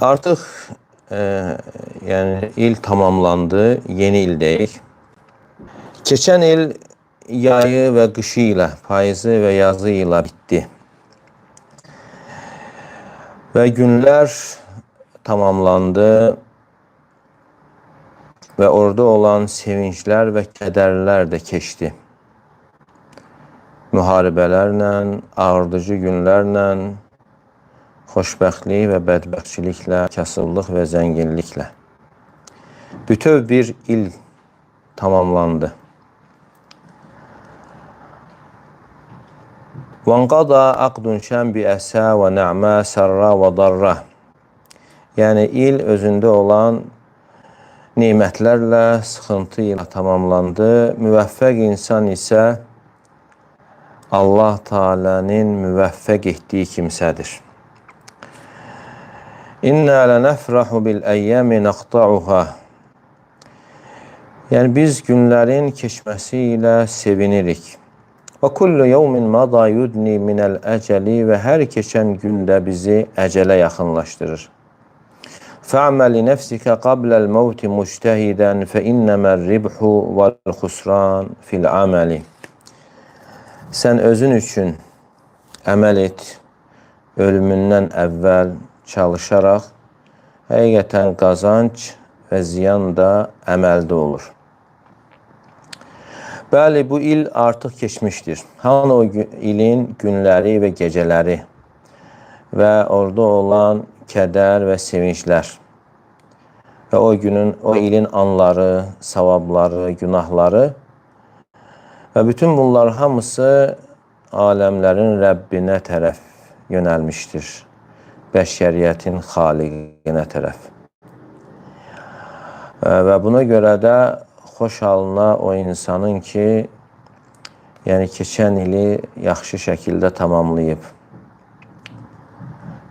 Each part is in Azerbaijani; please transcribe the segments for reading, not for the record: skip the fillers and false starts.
Artıq e, yəni il tamamlandı, yeni ildəyik. Keçən il yayı və qışı ilə, payızı və yazı ilə bitdi. Və günlər tamamlandı və orada olan sevinclər və kədərlər də keçdi. Müharibələrlə, ağırdıcı günlərlə, xoşbəxtlik və bədbəxtçiliklə, kasıblıq və zənginliklə. Bütöv bir il tamamlandı. وَانْقَضَى عَقْدٌ شَنْ بِأَسَى وَنَعْمَى سَرَّى وَضَرَّى. Yəni il özündə olan nemətlərlə, sıxıntı ilə tamamlandı. Müvəffəq insan isə Allah Teala'nın müvəffəq etdiyi kimsədir. İnna lenafrahu bil ayyami naqta'uha. Yəni biz günlərin keçməsi ilə sevinirik. Və kullu yawmin mada yudni minal əcəli və hər keçən gündə bizi əcələ yaxınlaşdırır. Fa'mal li nafsika qabla al-maut mujtahidan fa innamal ribhu vel khusran fil amali. Sən özün üçün əməl et, ölümündən əvvəl çalışaraq, həqiqətən qazanc və ziyan da əməldə olur. Bəli, bu il artıq keçmişdir. Hanı o ilin günləri və gecələri və orada olan kədər və sevinclər və o ilin anları, savabları, günahları və bütün bunlar hamısı aləmlərin Rəbbinə tərəf yönəlmişdir. Bəşəriyyətin xaliqinə tərəf. Və buna görə də xoş halına o insanın ki, yəni keçən ili yaxşı şəkildə tamamlayıb.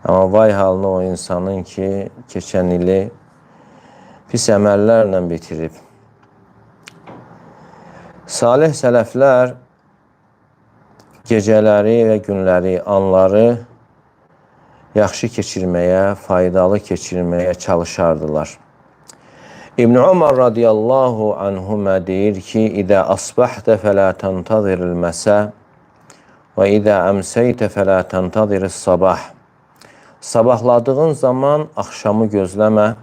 Amma vay halına o insanın ki, keçən ili pis əməllərlə bitirib. Salih sələflər gecələri və günləri, anları yaxşı keçirməyə, faydalı keçirməyə çalışardılar. İbn Umar radiyallahu anhuma deyir ki, İdə asbahdə fələ təntaziril məsə və idə əmsəytə fələ təntaziril sabah. Sabahladığın zaman axşamı gözləmə,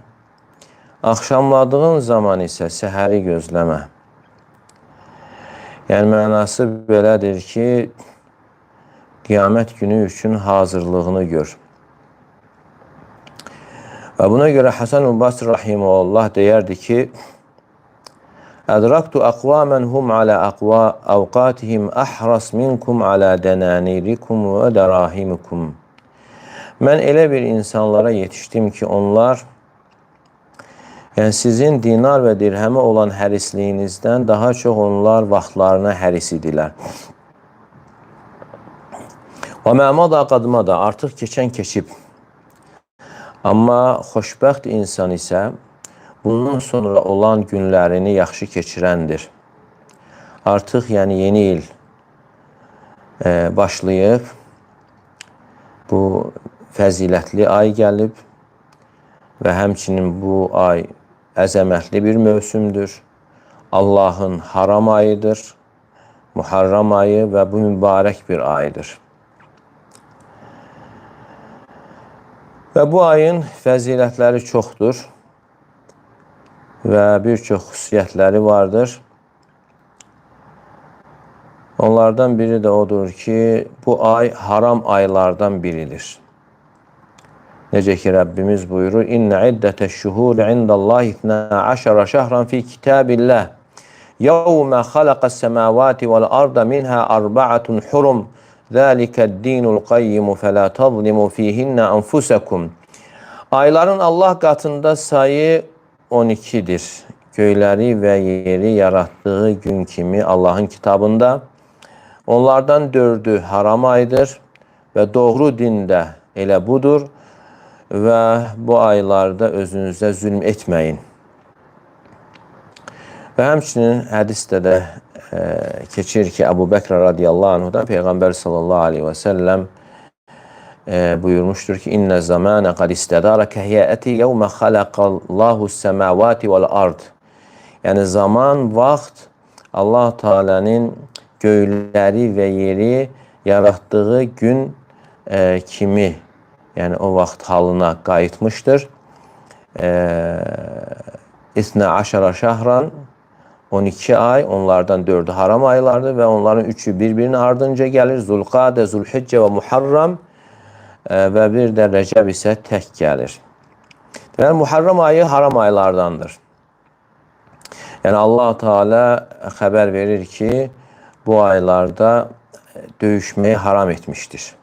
axşamladığın zaman isə səhəri gözləmə. Yəni, mənası belədir ki, qiyamət günü üçün hazırlığını gör. Və buna görə Həsən-ül Basri rahimehullah deyərdi ki, Ədraktu aqvamən hum alə avqatihim əhras minkum alə dənanirikum və dərahimikum. Mən elə bir insanlara yetişdim ki, onlar sizin dinar və dirhəmə olan hərisliyinizdən daha çox onlar vaxtlarına həris idilər. Və məmada qadmada, artıq keçən keçib. Amma xoşbəxt insan isə bundan sonra olan günlərini yaxşı keçirəndir. Artıq yəni yeni il başlayıb, bu fəzilətli ay gəlib və həmçinin bu ay əzəmətli bir mövsümdür. Allahın haram ayıdır, Muharram ayı və bu mübarək bir aydır. Və bu ayın fəzilətləri çoxdur və bir çox xüsusiyyətləri vardır. Onlardan biri də odur ki, bu ay haram aylardan biridir. Necə ki, Rəbbimiz buyurur, İnnə iddətəş-şuhuri indallahi 12 şəhran fi kitabillah. Yevmə xalaqəs-səmavati vəl-arda minhə arba'atun hurum. Zəlikəd-dinul qayyimu fələ tazlimu fihinnə anfusakum. Ayların Allah qatında sayı 12'dir. Göyləri və yeri yaratdığı gün kimi Allahın kitabında. Onlardan 4'ü haram aydır və doğru dində elə budur və bu aylarda özünüzə zülm etməyin. Və həmçinin hədisdə də keçir ki, Əbu Bəkr radiyallahu anhudan Peyğəmbər sallallahu aleyhi və səlləm buyurmuştur ki inne zamane kad istedara kehiyeti yevme halakallahu semavati vel ard. Yani zaman, vaxt Allah Teala'nın göyləri ve yeri yarattığı gün kimi, yani o vaxt halına qayıtmışdır. İsne aşara şahran, 12 ay, onlardan 4'ü haram aylardır ve onların 3'ü birbirinin ardınca gelir. Zulqade, Zulhicce ve Muharram ve bir de Recep ise tek gelir. Yani Muharram ayı haram aylardandır. Yani Allah Teala haber verir ki bu aylarda döyüşmeyi haram etmiştir.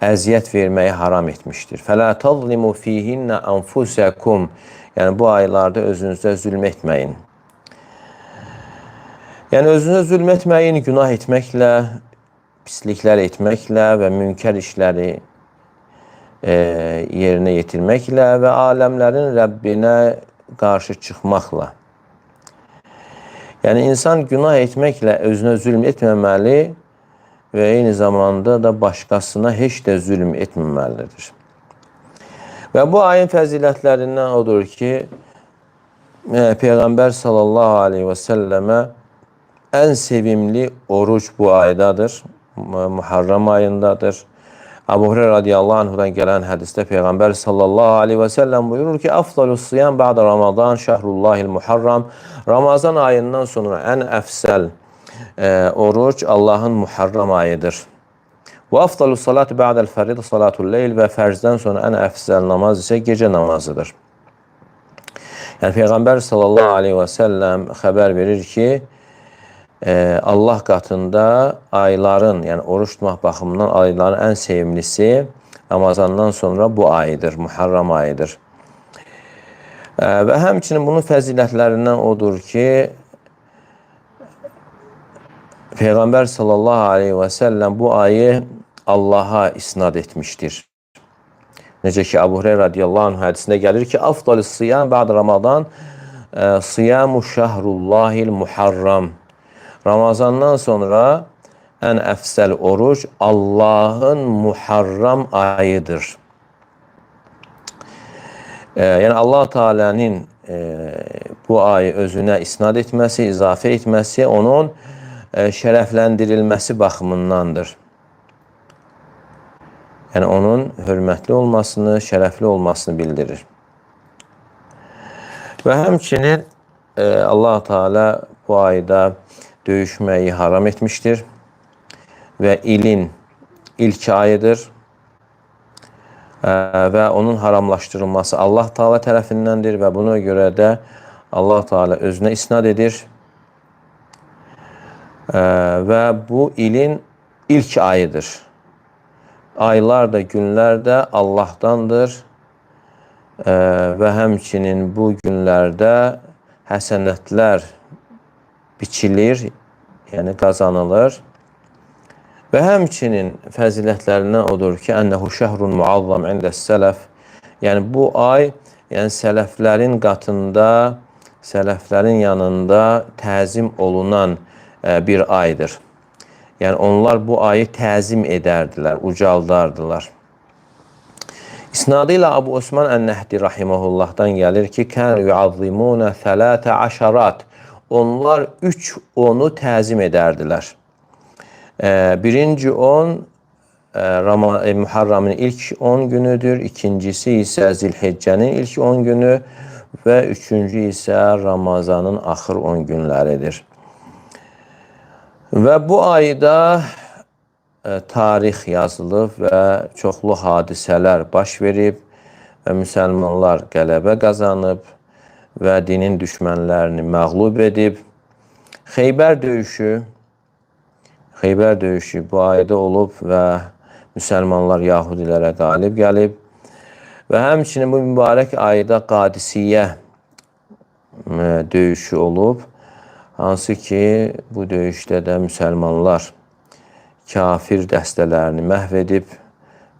Əziyyət vermeyi haram etmiştir. فَلَا تَظْلِمُوا ف۪يهِنَّ أَنْفُسَكُمْ. Yani bu aylarda özünüze zulmetmeyin. Yani özünüze zulmetmeyin, günah etmekle, pislikler etmekle ve münker işleri yerine yetirmekle ve alemlerin Rabbine karşı çıkmakla. Yani insan günah etmekle özüne zulm etməməli ve aynı zamanda da başkasına hiç de zulm etməməlidir. Ve bu ayın fəzilətlerindən odur ki, Peygamber sallallahu aleyhi ve selleme en sevimli oruç bu aydadır. Muharram ayındadır. Abu Hureyre radıyallahu anhudan gelen hadiste Peygamber sallallahu aleyhi ve sellem buyurur ki afdalus siyam ba'da Ramazan şehrullahil muharram. Ramazan ayından sonra en efsel oruç Allah'ın Muharram ayıdır. Ve afdalus salatu ba'del feride salatul leyl ve ferzden sonra en efsel namaz ise gece namazıdır. Yani Peygamber sallallahu aleyhi ve sellem haber verir ki Allah katında ayların, yani oruç tutmaq baxımından ayların en sevimlisi Ramazandan sonra bu ayıdır, Muharram ayıdır. Ve həmçinin bunun fəzilətlerindən odur ki Peygamber sallallahu aleyhi ve sellem bu ayı Allah'a isnad etmiştir. Necə ki Abu Hureyre radiyallahu anh hadisinde gelir ki afdalus siyam ba'd Ramazan siyamu şehrullahil muharram. Ramazandan sonra en efsel oruç Allah'ın Muharram ayıdır. Yani Allah Teala'nın bu ayı özüne isnad etmesi, izafe etmesi onun şərəfləndirilməsi baxımındandır. Yani onun hürmetli olmasını, şərəfli olmasını bildirir. Ve həmçinin Allah Teala bu ayda döyüşmeyi haram etmiştir. Ve ilin ilk ayıdır. Ve onun haramlaştırılması Allah Teala tərəfindəndir ve buna göre de Allah Teala özüne isnad edir. Ve bu ilin ilk ayıdır. Aylar da günler de Allah'tandır. Ve həmçinin bu günlerde həsənətlər biçilir, yani kazanılır. Ve həmçinin fəzilətlerindən odur ki, ənəhu şəhrun muazzam indes sələf. Yani bu ay, yani sələflərin qatında, sələflərin yanında təzim olunan bir aydır. Yani onlar bu ayı təzim edərdiler, ucaldardılar. İsnadıyla Abu Osman Ən-Nəhdi rahimehullah'dan gelir ki, kən yuazzimuna 13 onlar 3 onu təzim edərdiler. Birinci 10 Muharram'ın ilk 10 günüdür. İkincisi ise Zilhicce'nin ilk 10 günü ve üçüncü ise Ramazan'ın axır 10 günleridir. Ve bu ayda tarix yazılıb və çoxlu hadisələr baş verib və müsəlmanlar qələbə qazanıb və dinin düşmənlərini məğlub edib. Xeybər döyüşü bu ayda olub və müsəlmanlar Yahudilərə qalib gəlib və həmçinin bu mübarək ayda Qadisiyyə döyüşü olub. Hansı ki bu döyüşdə də müsəlmanlar kafir dəstələrini məhv edib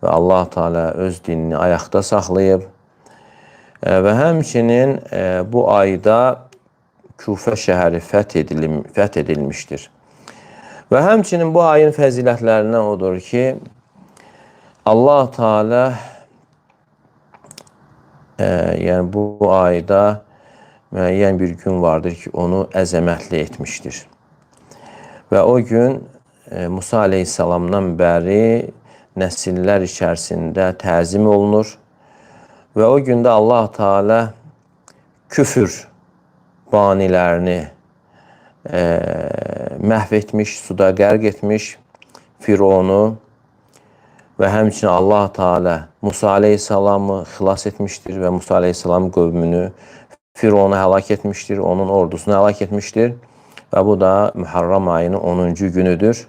və Allah Teala öz dinini ayaqda saxlayıb və həmçinin bu ayda Kufə şəhəri fəth edilmişdir. Və həmçinin bu ayın fəzilətlərindən odur ki, Allah Teala yani bu ayda müəyyən bir gün vardır ki, onu əzəmətli etmişdir. Və o gün Musa aleyhissalamdan bəri nəsillər içərisində təzim olunur. Və o gündə Allah Teala küfür banilərini məhv etmiş, suda qərq etmiş Fironu və həmçinin Allah Teala Musa aleyhissalamı xilas etmişdir və Musa aleyhissalam qövmünü Fironu həlak etmişdir, onun ordusunu həlak etmişdir. Və bu da Muharram ayının 10-cu günüdür.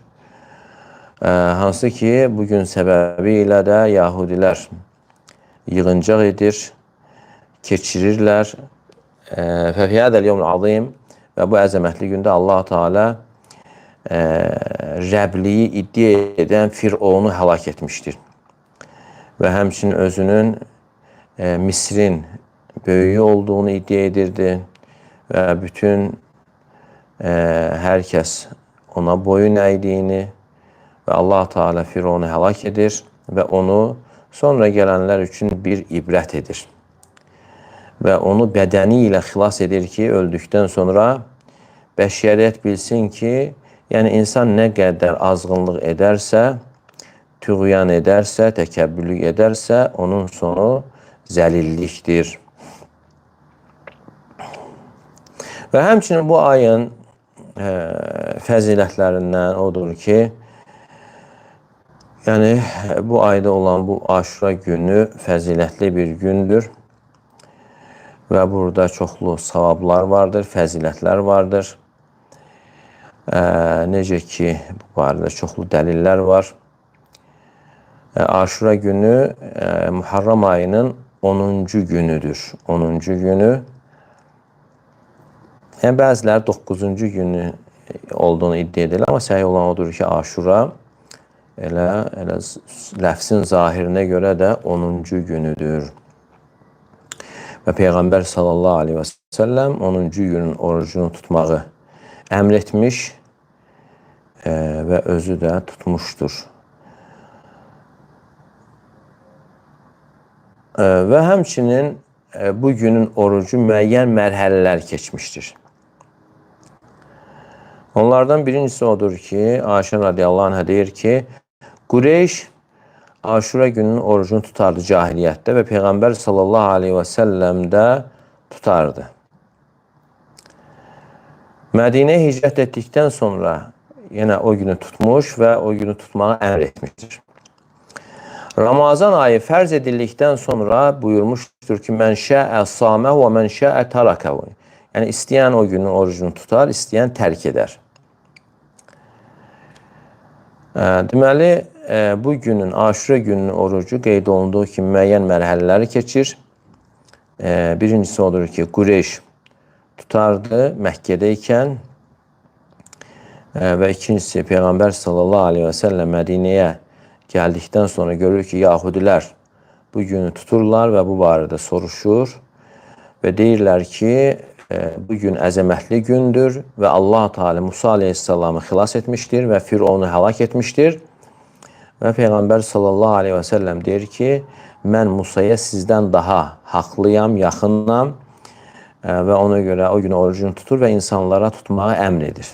Hansı ki, bugün səbəbi ilə də Yahudilər yığıncaq edir, keçirirlər. Fəfiyədəl yevmül azim və bu əzəmətli gündə Allah Teala Rəbliyi iddia edən Fironu həlak etmişdir. Və həmçinin özünün Misrin böyüyü olduğunu iddia edirdi və bütün hər kəs ona boyun əydiyini və Allah Teala Fironu həlak edir və onu sonra gələnlər üçün bir ibrət edir. Və onu bədəni ilə xilas edir ki, öldükdən sonra bəşəriyyət bilsin ki, yəni insan nə qədər azğınlıq edərsə, tüğyan edərsə, təkəbbürlük edərsə, onun sonu zəlillikdir. Və həmçinin bu ayın fəzilətlərindən odur ki, yəni bu ayda olan bu Aşura günü fəzilətli bir gündür və burada çoxlu savablar vardır, fəzilətlər vardır. Necə ki, bu barədə çoxlu dəlillər var. Aşura günü Muharram ayının 10-cu günüdür. 10-cu günü. Yəni, bəziləri 9-cu günü olduğunu iddia edirlər, amma səhih olan odur ki, Aşura elə ləfsin zahirinə görə də 10-cu günüdür. Və Peyğəmbər sallallahu aleyhi və səlləm 10-cu günün orucunu tutmağı əmr etmiş və özü də tutmuşdur. Və həmçinin bu günün orucu müəyyən mərhələlər keçmişdir. Onlardan birincisi odur ki, Ayşə radiyallahu anhə deyir ki, Qureyş Aşura günün orucunu tutardı cahiliyyətdə və Peyğəmbər sallallahu aleyhi və səlləm də tutardı. Mədinəyə hicrət etdikdən sonra yenə o günü tutmuş və o günü tutmağı əmr etmişdir. Ramazan ayı fərz edildikdən sonra buyurmuşdur ki, mən şəə samə və mən şəə tarakəvü. Yəni, istəyən o günün orucunu tutar, istəyən tərk edər. Deməli, bu günün, Aşura günün orucu qeyd olunduğu kimi müəyyən mərhələləri keçir. Birincisi odur ki, Qureyş tutardı Məkkədəykən və ikincisi Peyğəmbər sallallahu aleyhi və səlləm Mədinəyə gəldikdən sonra görür ki, Yahudilər bu günü tuturlar və bu barədə soruşur və deyirlər ki, bu gün əzəmətli gündür və Allah Teala Musa aleyhissalamı xilas etmişdir və Fironu həlak etmişdir. Və Peyğəmbər sallallahu aleyhi və səlləm deyir ki, mən Musaya sizdən daha haqlıyam, yaxınam və ona görə o gün orucunu tutur və insanlara tutmağı əmr edir.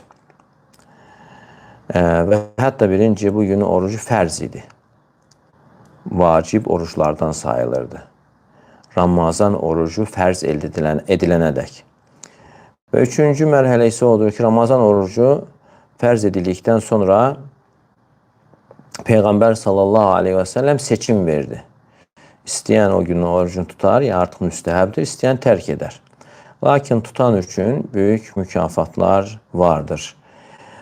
Və hətta birinci bu günün orucu fərz idi. Vacib oruçlardan sayılırdı. Ramazan orucu fərz edilənədək. Və üçüncü mərhələ isə odur ki, Ramazan orucu fərz edildikdən sonra Peyğəmbər sallallahu aleyhi və səlləm seçim verdi. İstəyən o günün orucunu tutar, ya artıq müstəhəbdir, istəyən tərk edər. Lakin tutan üçün böyük mükafatlar vardır.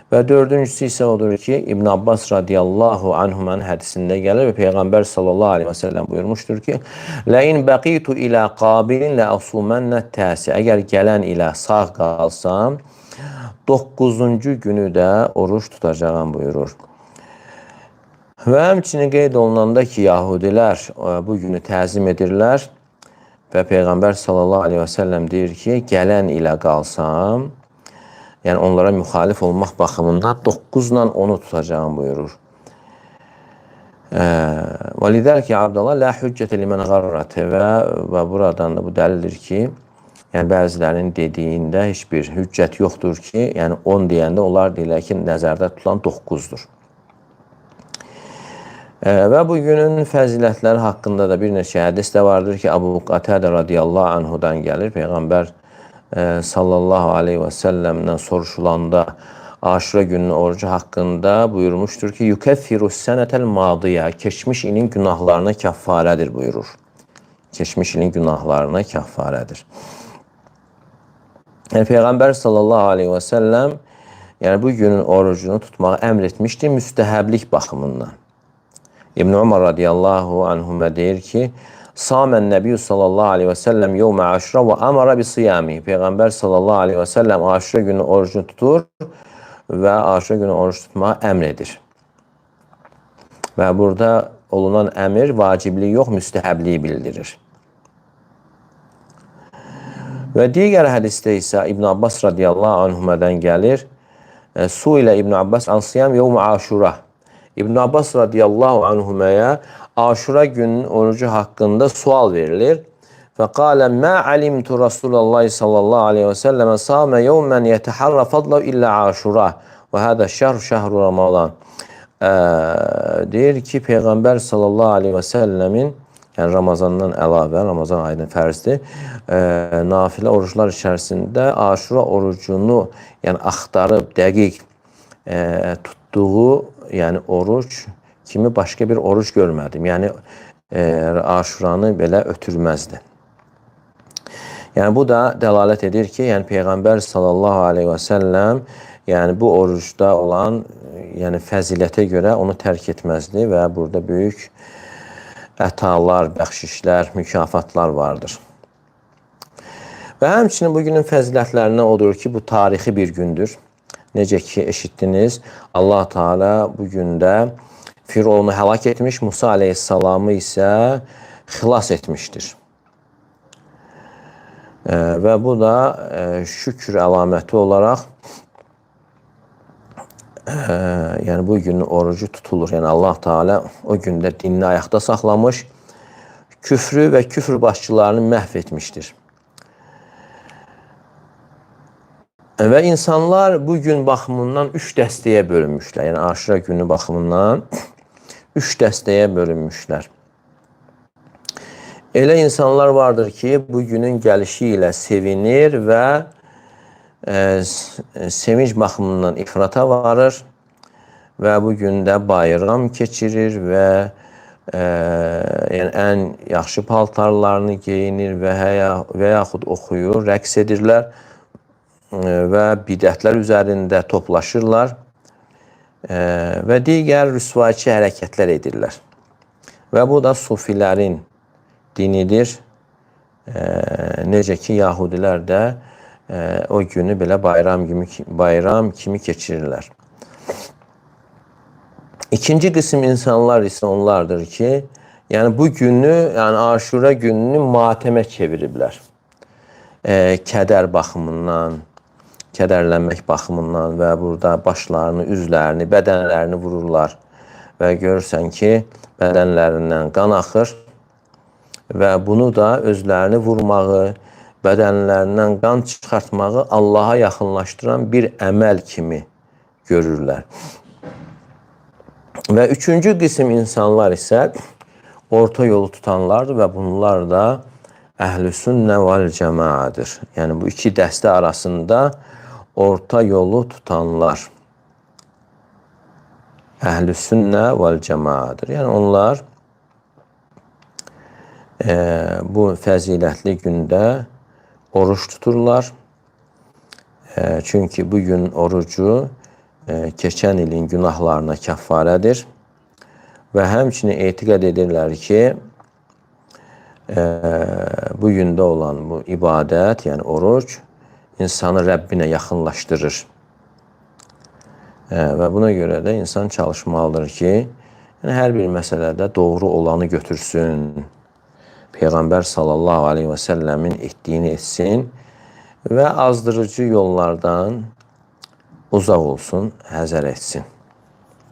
Və dördüncüsü isə odur ki, İbn Abbas radiyallahu anhumanın hədisində gəlir və Peyğəmbər sallallahu aleyhi və səlləm buyurmuşdur ki, Ləin bəqitu ilə qabilin lə əsumənnə təsi. Əgər gələn ilə sağ qalsam, 9-cu günü də oruç tutacağım buyurur. Və həmçinin qeyd olunanda ki, Yahudilər bu günü təzim edirlər və Peyğəmbər sallallahu aleyhi və səlləm deyir ki, gələn ilə qalsam, yəni onlara müxalif olmaq baxımından 9-la onu tutacağım buyurur. Və lidəlik ki, Abdullah la hüccətə limən qarrətə və buradan da bu dəlildir ki, yəni bəzilərin dediyində heç bir hüccət yoxdur ki, yəni 10 deyəndə onlar deyirlər ki, nəzərdə tutulan 9-dur. Və bu günün fəzilətləri haqqında da bir neçə hədis də vardır ki, Əbu Qatadə radiyallahu anhudan gəlir. Peyğəmbər sallallahu aleyhi və səlləmdən soruşulanda Aşura gününün orucu haqqında buyurmuşdur ki, yukəffirus sənətəl madiyə, keçmiş ilin günahlarına kəffarədir buyurur. Keçmiş ilin günahlarına kəffarədir. Yəni Peyğəmbər sallallahu aleyhi və səlləm yəni bu günün orucunu tutmağı əmr etmişdir müstəhəblik baxımından. İbn Umar radiyallahu anhumə deyir ki, Samən Nəbiyyü sallallahu aleyhi və səlləm yevmə aşura və amara bi siyami. Peyğəmbər sallallahu aleyhi və səlləm aşura günü orucunu tutur və aşura günü oruç tutmağı əmr edir. Və burada olunan əmr vacibliyi yox, müstəhəbliyi bildirir. Və digər hədisdə isə İbn Abbas radiyallahu anhumədən gəlir. Su ilə İbn Abbas ansiyam yevmə aşura. İbn Abbas radiyallahu anhuməyə Aşura günün orucu haqqında sual verilir. Və qalə mə alimtu Rasulullah sallallahu aleyhi və səlləmə samə yevmən yətəharra fadla illə aşura və hədə şəhru Ramazan. Deyir ki, Peyğəmbər sallallahu aleyhi və səlləmin yəni Ramazandan əlavə, Ramazan ayının fərzdir, nafilə oruclar içərisində Aşura orucunu yəni axtarıb dəqiq tutduğu yəni oruc kimi başqa bir oruc görmədim. Yəni Aşuranı belə ötürməzdi. Yəni bu da dəlalət edir ki, yəni Peyğəmbər sallallahu aleyhi və səlləm yəni bu orucda olan yəni fəzilətə görə onu tərk etməzdi və burada böyük ətalar, bəxşişlər, mükafatlar vardır. Və həmçinin bugünün fəzilətlərindən odur ki, bu tarixi bir gündür. Necə ki, eşitdiniz, Allah Teala bu gündə Firavunu həlak etmiş, Musa aleyhissalamı isə xilas etmişdir. Və bu da şükür əlaməti olaraq yəni bu günün orucu tutulur. Yəni Allah Teala o gündə dinini ayaqda saxlamış, küfrü və küfr başçılarını məhv etmişdir. Və insanlar bu gün baxımından 3 dəstəyə bölünmüşlər. Yəni Aşura günü baxımından 3 dəstəyə bölünmüşlər. Elə insanlar vardır ki, bu günün gəlişi ilə sevinir və sevinç baxımından ifrata varır və bu gündə bayram keçirir və yəni ən yaxşı paltarlarını geyinir və yaxud oxuyur, rəqs edirlər və bidətlər üzərində toplaşırlar və digər rüsvayçı hərəkətlər edirlər. Və bu da sufilərin dinidir. Necə ki, yahudilər də o günü belə bayram kimi keçirirlər. İkinci qism insanlar isə onlardır ki, yəni bu günü, yəni Aşura gününü matəmə çeviriblər. Kədər baxımından, kədərlənmək baxımından və burada başlarını, üzlərini, bədənlərini vururlar və görürsən ki, bədənlərindən qan axır və bunu da özlərini vurmağı, bədənlərindən qan çıxartmağı Allaha yaxınlaşdıran bir əməl kimi görürlər. Və üçüncü qism insanlar isə orta yolu tutanlardır və bunlar da Əhlüsünnə vəl cəmaədir. Yəni bu iki dəstə arasında orta yolu tutanlar Əhlüsünnə vəl cəmaədir. Yəni onlar bu fəzilətli gündə oruç tuturlar. Çünki bu gün orucu keçən ilin günahlarına kəffarədir və həmçinin etiqad edirlər ki, bu gündə olan bu ibadət, yəni oruc, insanı Rəbbinə yaxınlaşdırır. Və buna görə də insan çalışmalıdır ki, yəni hər bir məsələdə doğru olanı götürsün, Peyğəmbər sallallahu aleyhi və səlləmin etdiyini etsin və azdırıcı yollardan uzaq olsun, həzər etsin.